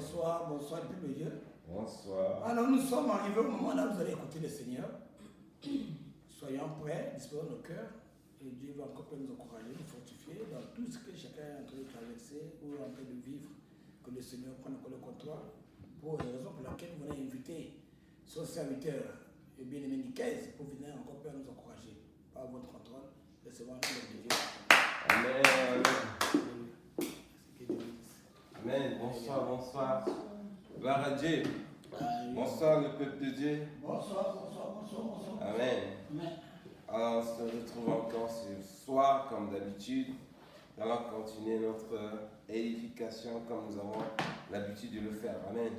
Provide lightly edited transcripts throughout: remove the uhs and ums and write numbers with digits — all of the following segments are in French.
Bonsoir, bonsoir, le peuple de Dieu. Bonsoir. Alors nous sommes arrivés au moment là où vous allez écouter le Seigneur. Soyons prêts, disposons nos cœurs. Et Dieu va encore nous encourager, nous fortifier dans tout ce que chacun est en train de traverser ou en train de vivre. Que le Seigneur prenne encore le contrôle. Pour la raison pour laquelle vous allez inviter son serviteur et bien-aimé Nicaise pour venir encore plus nous encourager. Par votre contrôle, recevons l'œuvre de Dieu. Amen. Amen. Bonsoir, bonsoir. Gloire à Dieu. Bonsoir le peuple de Dieu. Bonsoir, bonsoir, bonsoir, bonsoir. Amen. Amen. Alors, on se retrouve encore ce soir, comme d'habitude. Nous allons continuer notre édification comme nous avons l'habitude de le faire. Amen.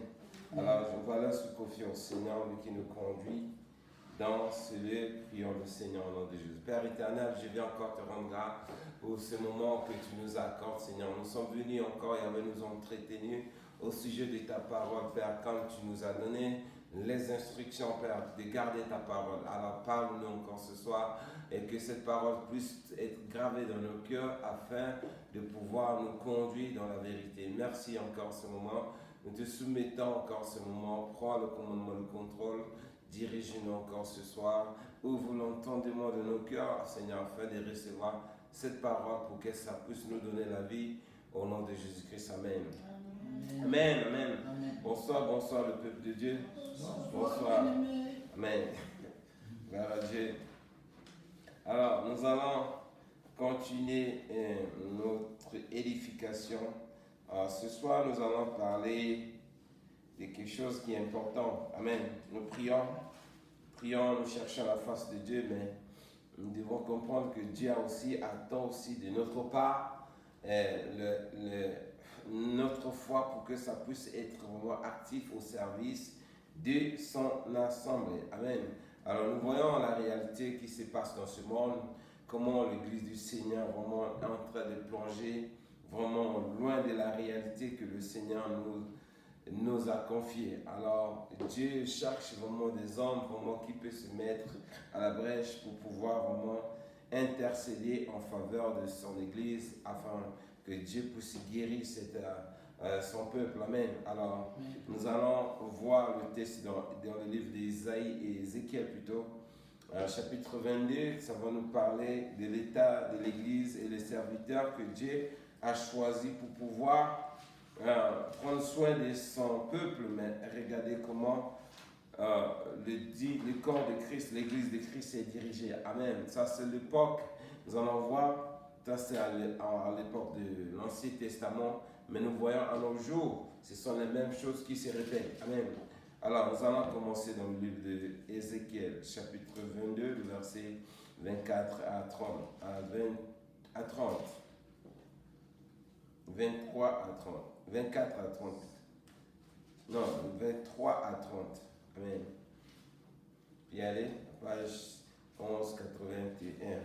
Alors, voilà ce qu'on fait au Seigneur, lui qui nous conduit dans ce lieu. Prions le Seigneur au nom de Jésus. Père éternel, je viens encore te rendre grâce pour ce moment que tu nous accordes, Seigneur. Nous sommes venus encore et nous entretenus au sujet de ta parole, Père, quand tu nous as donné les instructions, Père, de garder ta parole. Alors parle-nous encore ce soir et que cette parole puisse être gravée dans nos cœurs afin de pouvoir nous conduire dans la vérité. Merci encore ce moment. Nous te soumettons encore ce moment. Prends le commandement, le contrôle. Dirige-nous encore ce soir. Ouvre l'entendement de nos cœurs, Seigneur, afin de recevoir cette parole pour que ça puisse nous donner la vie. Au nom de Jésus-Christ, Amen. Amen, amen. Amen. Bonsoir, bonsoir le peuple de Dieu. Bonsoir. Amen. Gloire à Dieu. Alors, nous allons continuer notre édification. Alors, ce soir, nous allons parler de quelque chose qui est important. Amen. Nous prions, nous cherchons la face de Dieu, mais nous devons comprendre que Dieu attend aussi de notre part notre foi pour que ça puisse être vraiment actif au service de son assemblée. Amen. Alors nous voyons la réalité qui se passe dans ce monde, comment l'Église du Seigneur vraiment est en train de plonger vraiment loin de la réalité que le Seigneur nous a confiée. Alors Dieu cherche vraiment des hommes vraiment qui peuvent se mettre à la brèche pour pouvoir vraiment intercéder en faveur de son Église afin que Dieu puisse guérir son peuple. Amen. Alors, nous allons voir le texte dans le livre d'Ésaïe et Ézéchiel plutôt. Chapitre 22, ça va nous parler de l'état de l'Église et les serviteurs que Dieu a choisis pour pouvoir prendre soin de son peuple. Mais regardez comment le corps de Christ, l'Église de Christ est dirigée. Amen. Ça, c'est l'époque. Nous allons voir. Ça, c'est à l'époque de l'Ancien Testament, mais nous voyons à nos jours, ce sont les mêmes choses qui se répètent. Amen. Alors, nous allons commencer dans le livre d'Ézéchiel, chapitre 22, versets 24 à 30. 23 à 30. 24 à 30. Non, 23 à 30. Amen. Puis allez, page 1181.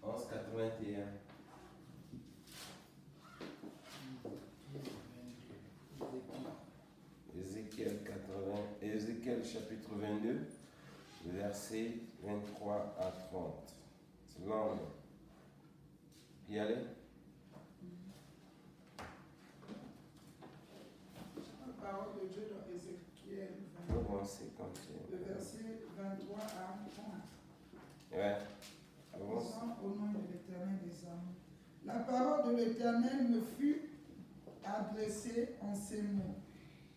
1181. Ézéchiel chapitre 22, versets 23 à 30. C'est long. Y aller? La parole de Dieu dans Ézéchiel 22, le verset 23 à 30. Ouais. Au nom de l'Éternel des armées. La parole de l'Éternel me fut adressée en ces mots.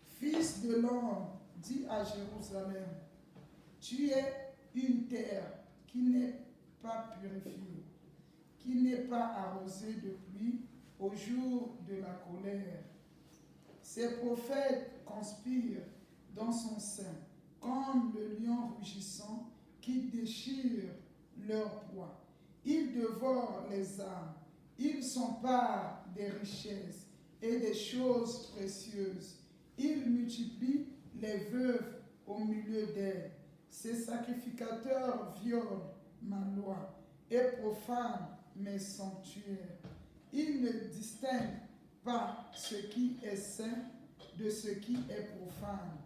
Fils de l'homme, dis à Jérusalem, tu es une terre qui n'est pas purifiée, qui n'est pas arrosée de pluie au jour de la colère. Ses prophètes conspirent dans son sein, comme le lion rugissant qui déchire leur proie. Ils dévorent les âmes, ils s'emparent des richesses et des choses précieuses. Ils multiplient les veuves au milieu d'elles. Ces sacrificateurs violent ma loi et profanent mes sanctuaires. Ils ne distinguent pas ce qui est saint de ce qui est profane.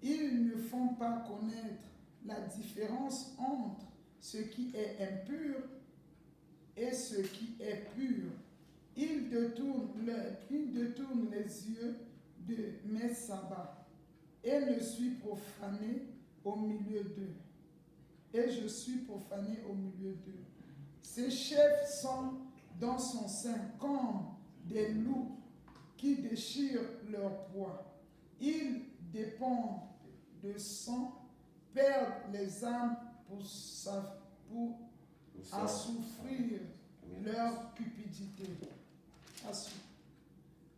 Ils ne font pas connaître la différence entre ce qui est impur et ce qui est pur. Il détourne les yeux de mes sabbats et ne suis profané au milieu d'eux. Et je suis profané au milieu d'eux. Ses chefs sont dans son sein comme des loups qui déchirent leur proie. Ils dépendent de sang, perdent les âmes pour assouvir leur cupidité.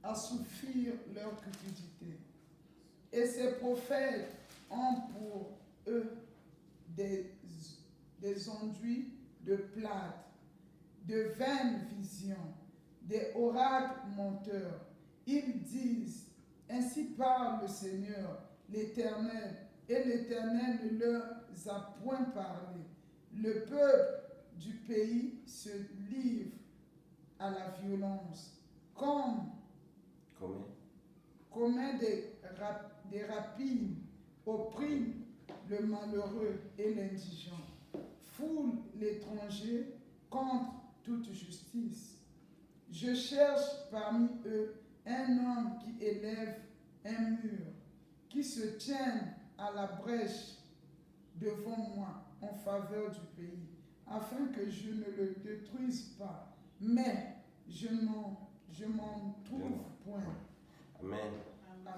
Assouvir leur cupidité. Et ces prophètes ont pour eux des enduits de plate, de vaines visions, des oracles menteurs. Ils disent, ainsi parle le Seigneur, l'Éternel, et l'Éternel ne leur a point parlé. Le peuple du pays se livre à la violence, comme des rapines, opprime le malheureux et l'indigent, foule l'étranger contre toute justice. Je cherche parmi eux un homme qui élève un mur, qui se tienne à la brèche devant moi en faveur du pays, afin que je ne le détruise pas, mais je m'en trouve point. Amen.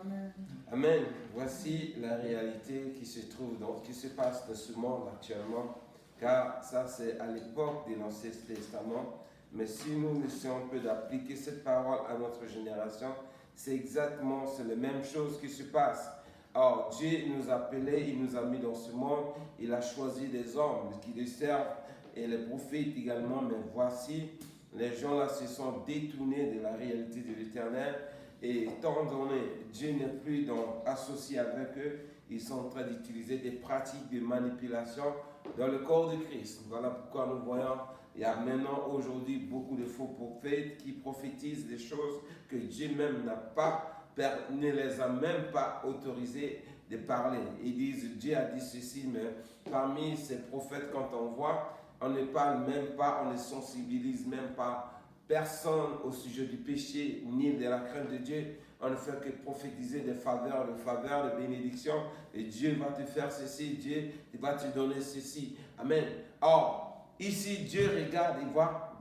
Amen. Amen. Voici la réalité qui se trouve, qui se passe dans ce monde actuellement, car ça c'est à l'époque de l'Ancien Testament. Mais si nous essayons un peu d'appliquer cette parole à notre génération, c'est la même chose qui se passe. Or, Dieu nous a appelés, il nous a mis dans ce monde, il a choisi des hommes qui le servent et les prophètes également. Mais voici, les gens là se sont détournés de la réalité de l'Éternel. Et étant donné, Dieu n'est plus associé avec eux, ils sont en train d'utiliser des pratiques de manipulation dans le corps de Christ. Voilà pourquoi nous voyons, il y a maintenant aujourd'hui beaucoup de faux prophètes qui prophétisent des choses que Dieu même ne les a même pas autorisés de parler. Ils disent, Dieu a dit ceci, mais parmi ces prophètes, quand on voit, on ne parle même pas, on ne sensibilise même pas personne au sujet du péché ni de la crainte de Dieu. On ne fait que prophétiser des faveurs, de bénédictions. Et Dieu va te faire ceci, Dieu va te donner ceci. Amen. Or, ici, Dieu regarde, il voit,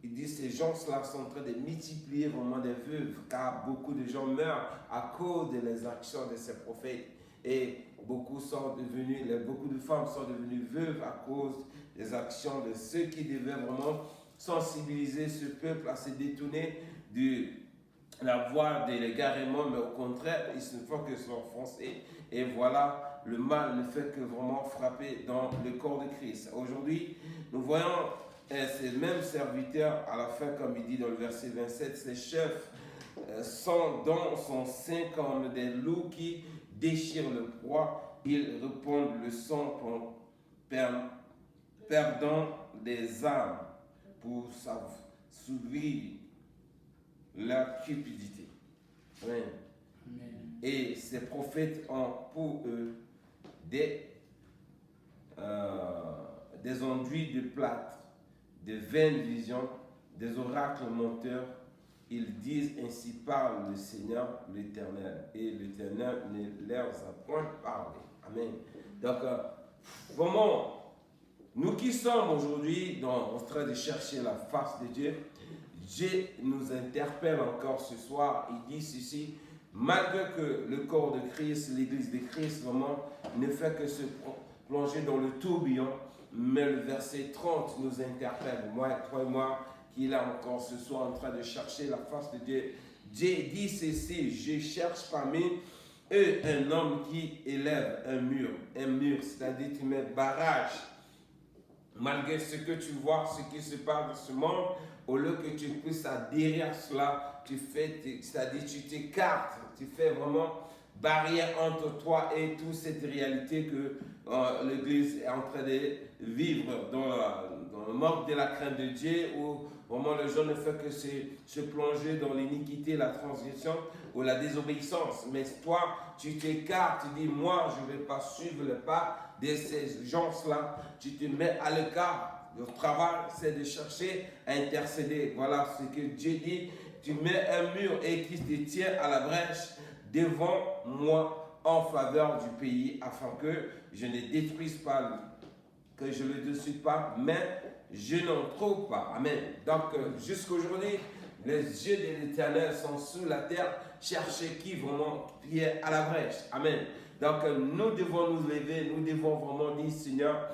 il dit ces gens-là sont en train de multiplier vraiment des veuves, car beaucoup de gens meurent à cause des actions de ces prophètes. Et beaucoup de femmes sont devenues veuves à cause des actions de ceux qui devaient vraiment sensibiliser ce peuple à se détourner de la voie de l'égarement, mais au contraire, ils ne font que s'enfoncer. Et voilà, le mal ne fait que vraiment frapper dans le corps de Christ. Aujourd'hui, nous voyons ces mêmes serviteurs, à la fin, comme il dit dans le verset 27, ces chefs sont dans son sein comme des loups qui déchirent le proie. Ils répandent le sang perdant des âmes pour s'assouvir leur cupidité. Amen. Amen. Et ces prophètes ont pour eux des enduits de plâtre, de vaines visions, des oracles menteurs. Ils disent ainsi parle le Seigneur l'Éternel. Et l'Éternel ne leur a point parlé. Amen. Donc, vraiment, nous qui sommes aujourd'hui en train de chercher la face de Dieu, Dieu nous interpelle encore ce soir. Il dit ceci, malgré que le corps de Christ, l'église de Christ, vraiment, ne fait que se plonger dans le tourbillon, mais le verset 30 nous interpelle, toi et moi, qui est là encore ce soir en train de chercher la face de Dieu. Dieu dit ceci, je cherche parmi eux un homme qui élève un mur, c'est-à-dire tu mets barrage. Malgré ce que tu vois, ce qui se passe dans ce monde, au lieu que tu puisses adhérer à cela, c'est-à-dire tu t'écartes, tu fais vraiment barrière entre toi et toute cette réalité que l'Église est en train de vivre dans le manque de la crainte de Dieu, où vraiment les gens ne font que se plonger dans l'iniquité, la transgression ou la désobéissance. Mais toi, tu t'écartes, tu dis, moi, je ne vais pas suivre le pas de ces gens-là. Tu te mets à l'écart. Notre travail, c'est de chercher à intercéder. Voilà ce que Dieu dit. Tu mets un mur et qui te tient à la brèche devant moi en faveur du pays, afin que je ne détruise pas, que je ne le détruise pas, mais je n'en trouve pas. Amen. Donc, jusqu'aujourd'hui, les yeux de l'Éternel sont sur la terre, chercher qui vraiment est à la brèche. Amen. Donc, nous devons nous lever, nous devons vraiment dire, Seigneur,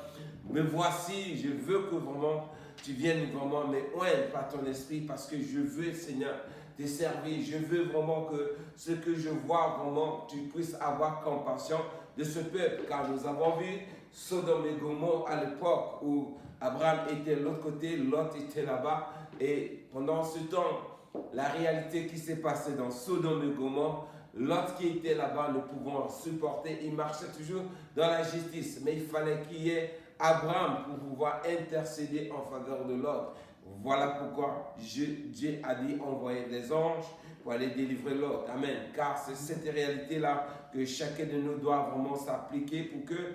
me voici, je veux que vraiment tu viennes vraiment me oindre par ton esprit, parce que je veux, Seigneur, te servir. Je veux vraiment que ce que je vois, vraiment, tu puisses avoir compassion de ce peuple, car nous avons vu Sodome et Gomorrhe à l'époque où Abraham était de l'autre côté, Lot était là-bas, et pendant ce temps, la réalité qui s'est passée dans Sodome et Gomorrhe, Lot qui était là-bas ne pouvant supporter, il marchait toujours dans la justice, mais il fallait qu'il y ait Abraham pour pouvoir intercéder en faveur de Lot. Voilà pourquoi Dieu a dit envoyer des anges pour aller délivrer Lot. Amen. Car c'est cette réalité-là que chacun de nous doit vraiment s'appliquer pour que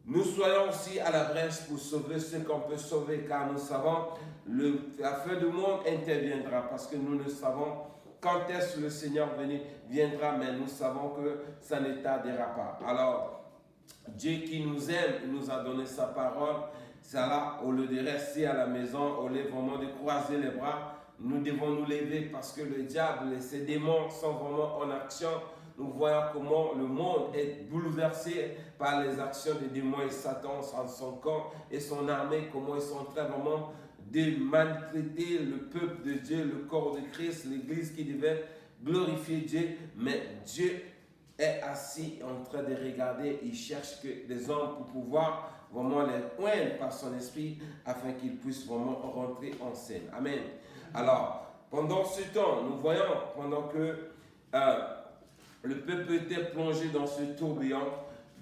nous soyons aussi à la brèche pour sauver ce qu'on peut sauver, car nous savons la fin du monde interviendra, parce que nous ne savons quand est-ce que le Seigneur viendra, mais nous savons que ça ne tardera pas. Alors, Dieu qui nous aime, il nous a donné sa parole. C'est là, au lieu de rester à la maison, au lieu vraiment de croiser les bras, nous devons nous lever, parce que le diable et ses démons sont vraiment en action. Nous voyons comment le monde est bouleversé par les actions des démons et Satan, son camp et son armée, comment ils sont en train vraiment de maltraiter le peuple de Dieu, le corps de Christ, l'Église qui devait glorifier Dieu. Mais Dieu est assis en train de regarder, il cherche que des hommes pour pouvoir vraiment les oindre par son esprit, afin qu'ils puissent vraiment rentrer en scène. Amen. Alors, pendant ce temps, nous voyons, pendant que le peuple était plongé dans ce tourbillon,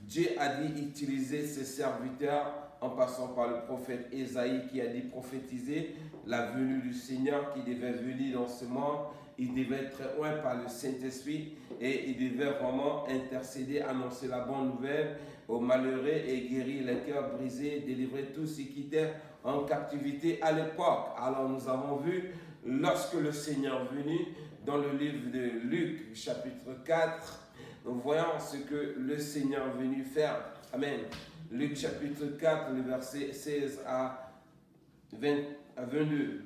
Dieu a dit utiliser ses serviteurs, en passant par le prophète Ésaïe qui a dit prophétiser la venue du Seigneur qui devait venir dans ce monde. Il devait être oint par le Saint-Esprit et il devait vraiment intercéder, annoncer la bonne nouvelle aux malheureux et guérir les cœurs brisés, délivrer tous ceux qui étaient en captivité à l'époque. Alors nous avons vu, lorsque le Seigneur est venu, dans le livre de Luc, chapitre 4, nous voyons ce que le Seigneur est venu faire. Amen. Luc, chapitre 4, le verset 16 à 22.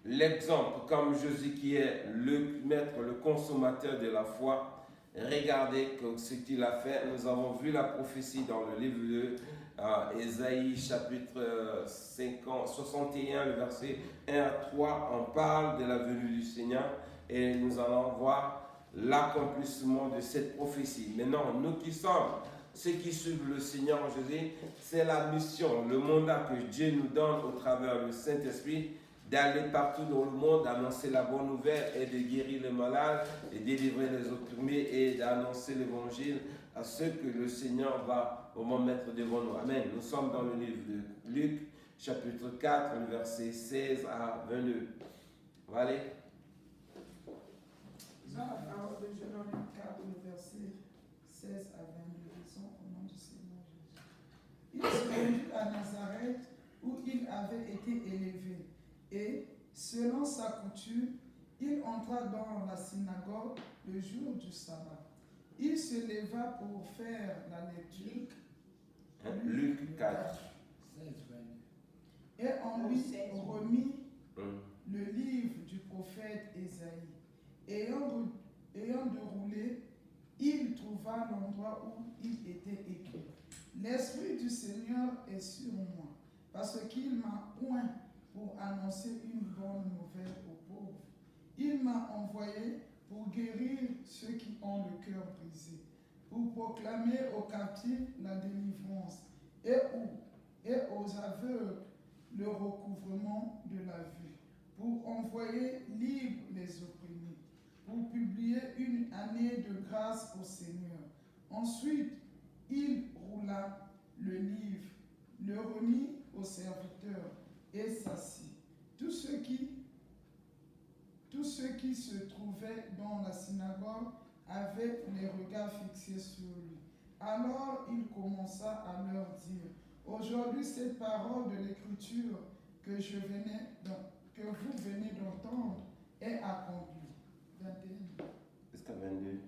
L'exemple, comme Jésus qui est le maître, le consommateur de la foi, regardez ce qu'il a fait. Nous avons vu la prophétie dans le livre de Ésaïe, chapitre 61, le verset 1 à 3. On parle de la venue du Seigneur et nous allons voir l'accomplissement de cette prophétie. Maintenant, nous qui sommes ceux qui suivent le Seigneur Jésus, c'est la mission, le mandat que Dieu nous donne au travers du Saint-Esprit, d'aller partout dans le monde, annoncer la bonne nouvelle et de guérir les malades, et délivrer les opprimés et d'annoncer l'évangile à ceux que le Seigneur va vraiment mettre devant nous. Amen. Nous sommes dans le livre de Luc, chapitre 4, le verset 16 à 22. On va aller. Dans la parole de Jean, Luc 4, le verset 16 à 22, disons au nom du Seigneur Jésus. Il se rendit à Nazareth où il avait été élevé. Et, selon sa coutume, il entra dans la synagogue le jour du sabbat. Il se leva pour faire la lecture. Luc 4. Et on lui remit le livre du prophète Ésaïe. Ayant déroulé, il trouva l'endroit où il était écrit. L'Esprit du Seigneur est sur moi, parce qu'il m'a oint pour annoncer une bonne nouvelle aux pauvres. Il m'a envoyé pour guérir ceux qui ont le cœur brisé, pour proclamer aux captifs la délivrance et aux aveugles le recouvrement de la vue, pour envoyer libres les opprimés, pour publier une année de grâce au Seigneur. Ensuite, il roula le livre, le remit aux serviteurs et s'assit. Tous ceux qui se trouvaient dans la synagogue avaient les regards fixés sur lui. Alors il commença à leur dire: Aujourd'hui, cette parole de l'Écriture que vous venez d'entendre est accomplie. 21. Jusqu'à 22.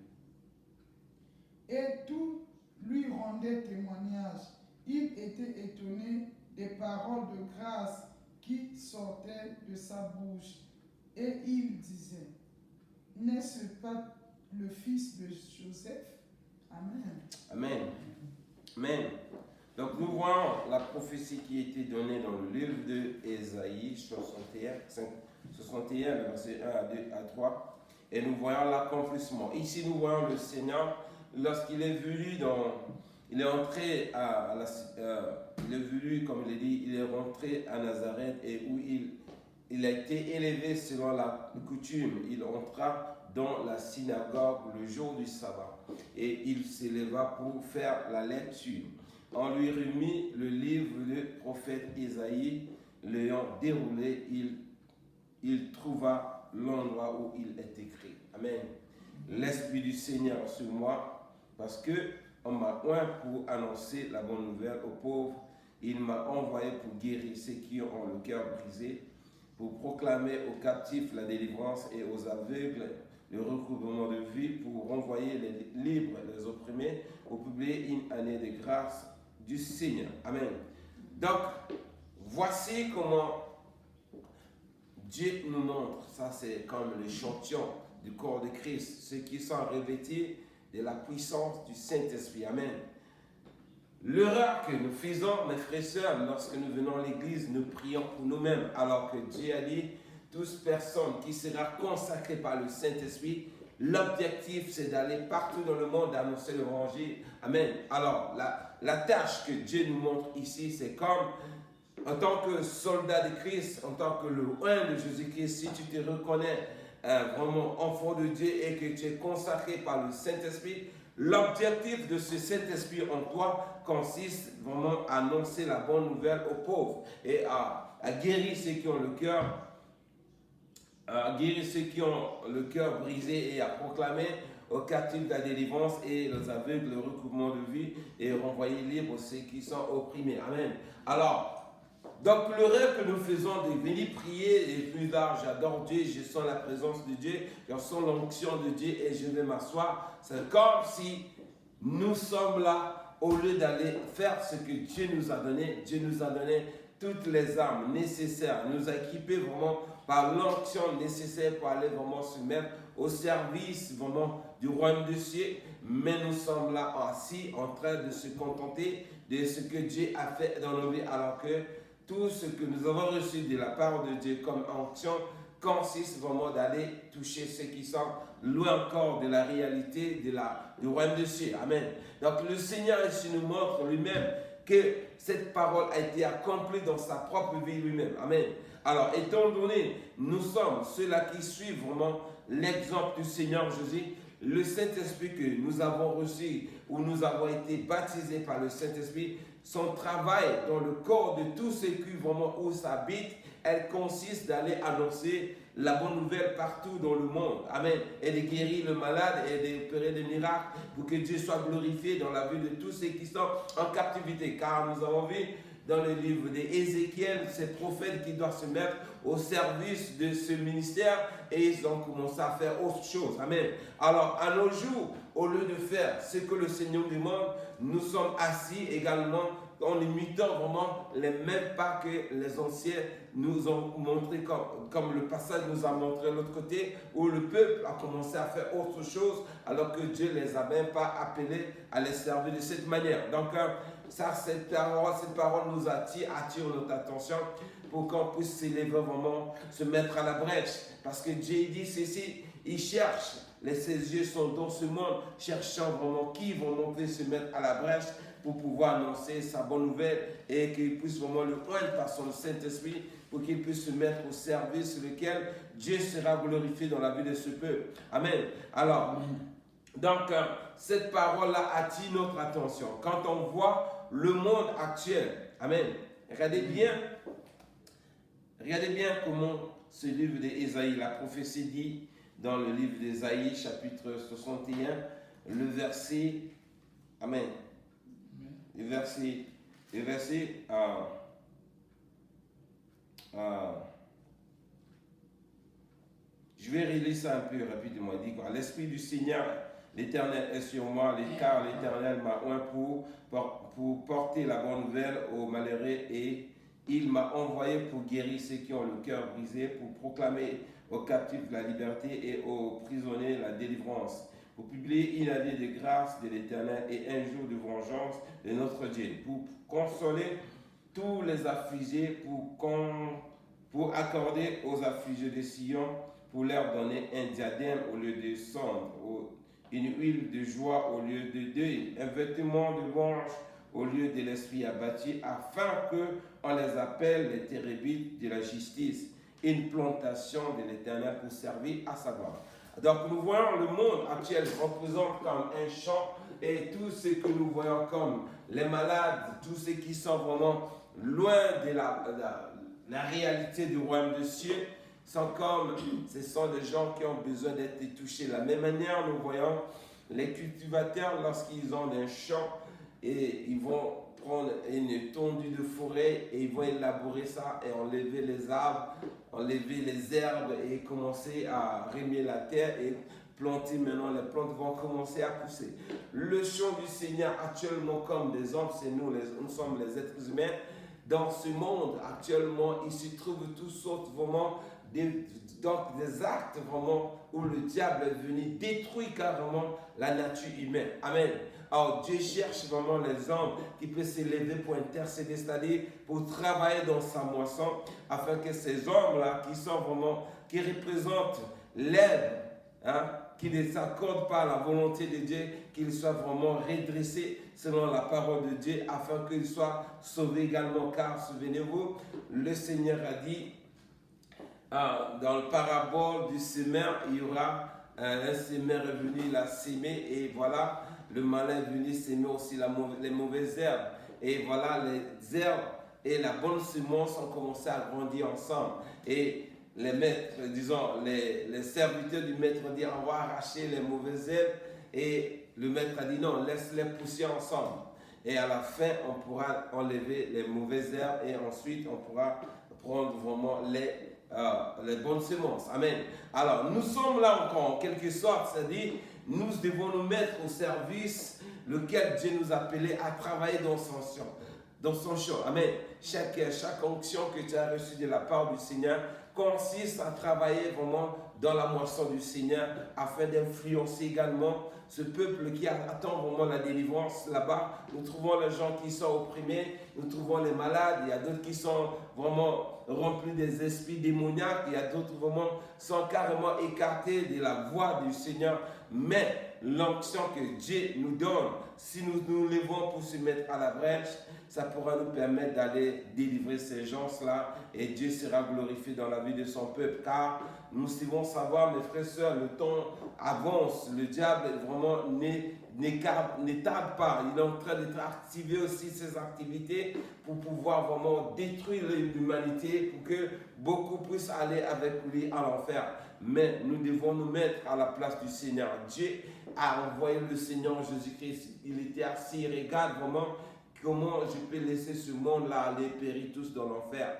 Et tout lui rendait témoignage. Il était étonné des paroles de grâce qui sortaient de sa bouche. Et il disait, n'est-ce pas le fils de Joseph? Amen. Amen. Amen. Donc nous voyons la prophétie qui a été donnée dans le livre de Ésaïe 61, le verset 1 à 3. Et nous voyons l'accomplissement. Ici nous voyons le Seigneur lorsqu'il est venu il est entré il est venu, comme il est dit, il est rentré à Nazareth et où il a été élevé selon la coutume. Il entra dans la synagogue le jour du sabbat et il s'éleva pour faire la lecture. On lui remit le livre du prophète Ésaïe, l'ayant déroulé, il trouva l'endroit où il est écrit. Amen. L'Esprit du Seigneur sur moi, parce que on m'a oint pour annoncer la bonne nouvelle aux pauvres. Il m'a envoyé pour guérir ceux qui ont le cœur brisé, pour proclamer aux captifs la délivrance et aux aveugles le recouvrement de vie, pour renvoyer les libres et les opprimés, pour publier une année de grâce du Seigneur. Amen. Donc, voici comment Dieu nous montre, ça c'est comme l'échantillon du corps de Christ, ceux qui sont revêtus de la puissance du Saint-Esprit. Amen. L'erreur que nous faisons, mes frères et sœurs, lorsque nous venons à l'église, nous prions pour nous-mêmes, alors que Dieu a dit, toute personne qui sera consacrée par le Saint-Esprit, l'objectif c'est d'aller partout dans le monde annoncer l'évangile. Amen. Alors, la tâche que Dieu nous montre ici, c'est comme en tant que soldat de Christ, en tant que le oint de Jésus-Christ, si tu te reconnais vraiment enfant de Dieu et que tu es consacré par le Saint-Esprit, l'objectif de ce Saint-Esprit en toi consiste vraiment à annoncer la bonne nouvelle aux pauvres et à guérir ceux qui ont le cœur brisé et à proclamer aux captifs la délivrance et aux aveugles le recouvrement de vie et renvoyer libre ceux qui sont opprimés. Amen. Alors, donc le rêve que nous faisons de venir prier et plus tard, j'adore Dieu, je sens la présence de Dieu, je sens l'onction de Dieu et je vais m'asseoir. C'est comme si nous sommes là au lieu d'aller faire ce que Dieu nous a donné. Dieu nous a donné toutes les armes nécessaires, nous a équipés vraiment par l'onction nécessaire pour aller vraiment se mettre au service vraiment du royaume des cieux. Mais nous sommes là assis en train de se contenter de ce que Dieu a fait dans nos vies, alors que tout ce que nous avons reçu de la part de Dieu comme onction consiste vraiment d'aller toucher ceux qui sont loin encore de la réalité du royaume des cieux. Amen. Donc le Seigneur ici nous montre lui-même que cette parole a été accomplie dans sa propre vie lui-même. Amen. Alors, étant donné, nous sommes ceux-là qui suivent vraiment l'exemple du Seigneur Jésus, le Saint-Esprit que nous avons reçu, ou nous avons été baptisés par le Saint-Esprit, son travail dans le corps de tous ceux qui vraiment où s'habitent, elle consiste d'aller annoncer la bonne nouvelle partout dans le monde. Amen. Et de guérir le malade et d'opérer des miracles pour que Dieu soit glorifié dans la vie de tous ceux qui sont en captivité. Car nous avons vu dans le livre d'Ézéchiel, ces prophètes qui doivent se mettre au service de ce ministère et ils ont commencé à faire autre chose. Amen. Alors, à nos jours, au lieu de faire ce que le Seigneur demande, nous sommes assis également en imitant vraiment les mêmes pas que les anciens nous ont montré, comme le passage nous a montré de l'autre côté, où le peuple a commencé à faire autre chose alors que Dieu ne les a même pas appelés à les servir de cette manière. Donc, cette parole nous attire notre attention pour qu'on puisse s'élever vraiment, se mettre à la brèche. Parce que Dieu dit ceci, il cherche, ses yeux sont dans ce monde, cherchant vraiment qui vont se mettre à la brèche pour pouvoir annoncer sa bonne nouvelle et qu'il puisse vraiment le oindre par son Saint-Esprit pour qu'il puisse se mettre au service sur lequel Dieu sera glorifié dans la vie de ce peuple. Amen. Alors, donc, cette parole-là attire notre attention. Quand on voit le monde actuel, amen, regardez bien comment ce livre d'Ésaïe, la prophétie dit dans le livre d'Ésaïe, chapitre 61, le verset, amen, le verset Et verset je vais relire ça un peu rapidement. Il dit quoi? L'Esprit du Seigneur, l'Éternel est sur moi, car l'Éternel m'a oint pour porter la bonne nouvelle aux malheureux et il m'a envoyé pour guérir ceux qui ont le cœur brisé, pour proclamer aux captifs la liberté et aux prisonniers la délivrance, pour publier une année de grâce de l'Éternel et un jour de vengeance de notre Dieu, pour consoler tous les affligés, pour accorder aux affligés de Sion, pour leur donner un diadème au lieu de cendre, une huile de joie au lieu de deuil, un vêtement de louange au lieu de l'esprit abattu, afin qu'on les appelle les térébites de la justice, une plantation de l'Éternel pour servir à sa gloire. Donc nous voyons le monde actuel représente comme un champ et tout ce que nous voyons comme les malades, tous ceux qui sont vraiment loin de la réalité du royaume des cieux, ce sont des gens qui ont besoin d'être touchés. De la même manière, nous voyons les cultivateurs lorsqu'ils ont un champ et ils vont prendre une étendue de forêt et ils vont élaborer ça et enlever les arbres, enlever les herbes et commencer à remuer la terre et planter. Maintenant, les plantes vont commencer à pousser. Le champ du Seigneur actuellement comme des hommes, c'est nous sommes les êtres humains. Dans ce monde actuellement, il se trouve toutes sortes vraiment des actes vraiment où le diable est venu détruire carrément la nature humaine. Amen. Alors Dieu cherche vraiment les hommes qui peuvent s'élever pour intercéder, c'est-à-dire pour travailler dans sa moisson, afin que ces hommes-là qui représentent l'aide, qui ne s'accordent pas à la volonté de Dieu, qu'ils soient vraiment redressés selon la parole de Dieu, afin qu'ils soient sauvés également. Car souvenez-vous, le Seigneur a dit, dans le parabole du semeur, il y aura un semeur est venu, il a sémé, et voilà, le malin est venu s'aimer aussi les mauvaises herbes. Et voilà, les herbes et la bonne semence ont commencé à grandir ensemble. Et les maîtres, disons, les serviteurs du maître ont dit, on va arracher les mauvaises herbes. Et le maître a dit, non, laisse-les pousser ensemble. Et à la fin, on pourra enlever les mauvaises herbes et ensuite, on pourra prendre vraiment les bonnes semences. Amen. Alors, nous sommes là encore, en quelque sorte, c'est-à-dire, nous devons nous mettre au service lequel Dieu nous a appelés à travailler dans son champ. Amen. Chaque onction que tu as reçue de la part du Seigneur consiste à travailler vraiment dans la moisson du Seigneur afin d'influencer également ce peuple qui attend vraiment la délivrance là-bas. Nous trouvons les gens qui sont opprimés, nous trouvons les malades, il y a d'autres qui sont vraiment remplis des esprits démoniaques, il y a d'autres vraiment qui sont carrément écartés de la voix du Seigneur. Mais l'onction que Dieu nous donne, si nous nous levons pour se mettre à la brèche, ça pourra nous permettre d'aller délivrer ces gens-là et Dieu sera glorifié dans la vie de son peuple. Car nous devons savoir, mes frères et sœurs, le temps avance, le diable vraiment ne tarde pas. Il est en train d'être activé aussi ses activités pour pouvoir vraiment détruire l'humanité pour que beaucoup puissent aller avec lui à l'enfer. Mais nous devons nous mettre à la place du Seigneur. Dieu a envoyé le Seigneur Jésus-Christ. Il était assis, il regarde vraiment comment je peux laisser ce monde-là aller périr tous dans l'enfer.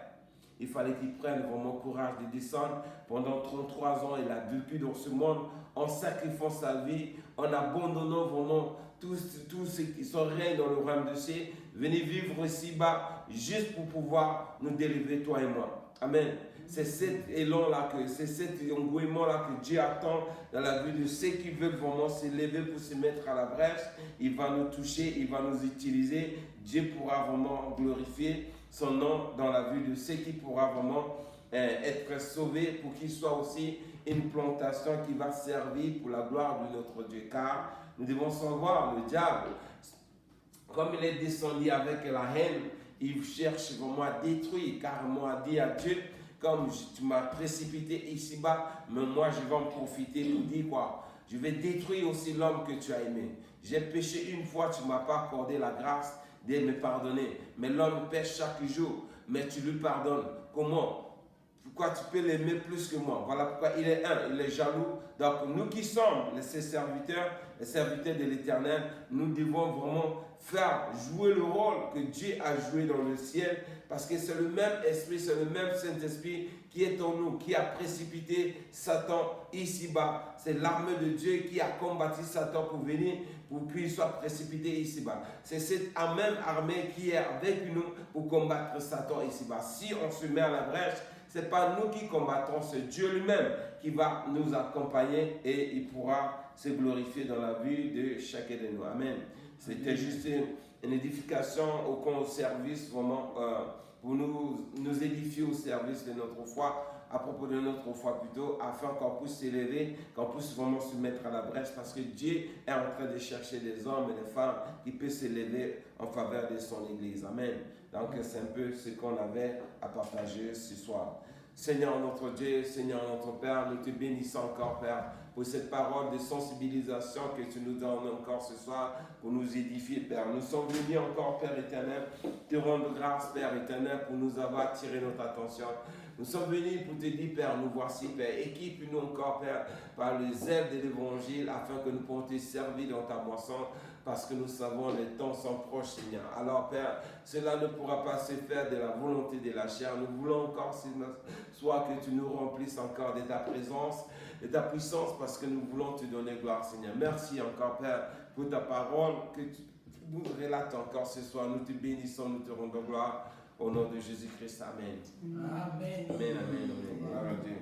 Il fallait qu'il prenne vraiment courage de descendre. Pendant 33 ans, il a vécu dans ce monde en sacrifiant sa vie, en abandonnant vraiment tous ceux qui sont réels dans le royaume de cieux. Venez vivre ici-bas juste pour pouvoir nous délivrer, toi et moi. Amen. C'est cet élan-là, c'est cet engouement-là que Dieu attend dans la vie de ceux qui veulent vraiment s'élever pour se mettre à la brèche. Il va nous toucher, il va nous utiliser. Dieu pourra vraiment glorifier son nom dans la vie de ceux qui pourra vraiment être sauvés pour qu'il soit aussi une plantation qui va servir pour la gloire de notre Dieu. Car nous devons savoir, le diable, comme il est descendu avec la haine, il cherche vraiment à détruire, carrément à dire à Dieu, comme tu m'as précipité ici-bas, mais moi je vais en profiter pour dire quoi? Je vais détruire aussi l'homme que tu as aimé. J'ai péché une fois, tu ne m'as pas accordé la grâce de me pardonner. Mais l'homme pêche chaque jour, mais tu lui pardonnes. Comment? Pourquoi tu peux l'aimer plus que moi? Voilà pourquoi il est il est jaloux. Donc nous qui sommes ses serviteurs, les serviteurs de l'Éternel, nous devons vraiment faire jouer le rôle que Dieu a joué dans le ciel, parce que c'est le même esprit, c'est le même Saint-Esprit qui est en nous, qui a précipité Satan ici-bas. C'est l'armée de Dieu qui a combattu Satan pour venir, pour qu'il soit précipité ici-bas. C'est cette même armée qui est avec nous pour combattre Satan ici-bas. Si on se met à la brèche, ce n'est pas nous qui combattons, c'est Dieu lui-même qui va nous accompagner et il pourra se glorifier dans la vie de chacun de nous. Amen. C'était juste une édification au service, vraiment, pour nous édifier au service de notre foi, à propos de notre foi plutôt, afin qu'on puisse s'élever, qu'on puisse vraiment se mettre à la brèche, parce que Dieu est en train de chercher des hommes et des femmes qui peuvent s'élever en faveur de son Église. Amen. Donc c'est un peu ce qu'on avait à partager ce soir. Seigneur notre Dieu, Seigneur notre Père, nous te bénissons encore, Père, pour cette parole de sensibilisation que tu nous donnes encore ce soir pour nous édifier, Père. Nous sommes venus encore, Père éternel, te rendre grâce, Père éternel, pour nous avoir attiré notre attention. Nous sommes venus pour te dire, Père, nous voici, Père. Équipe-nous encore, Père, par le zèle de l'Évangile, afin que nous puissions te servir dans ta moisson, parce que nous savons les temps sont proches, Seigneur. Alors, Père, cela ne pourra pas se faire de la volonté de la chair. Nous voulons encore, soit que tu nous remplisses encore de ta présence, de ta puissance, parce que nous voulons te donner gloire, Seigneur. Merci encore, Père, pour ta parole que tu nous relates encore ce soir. Nous te bénissons, nous te rendons gloire. Au nom de Jésus-Christ, Amen. Amen. Amen, amen, amen. Gloire à Dieu.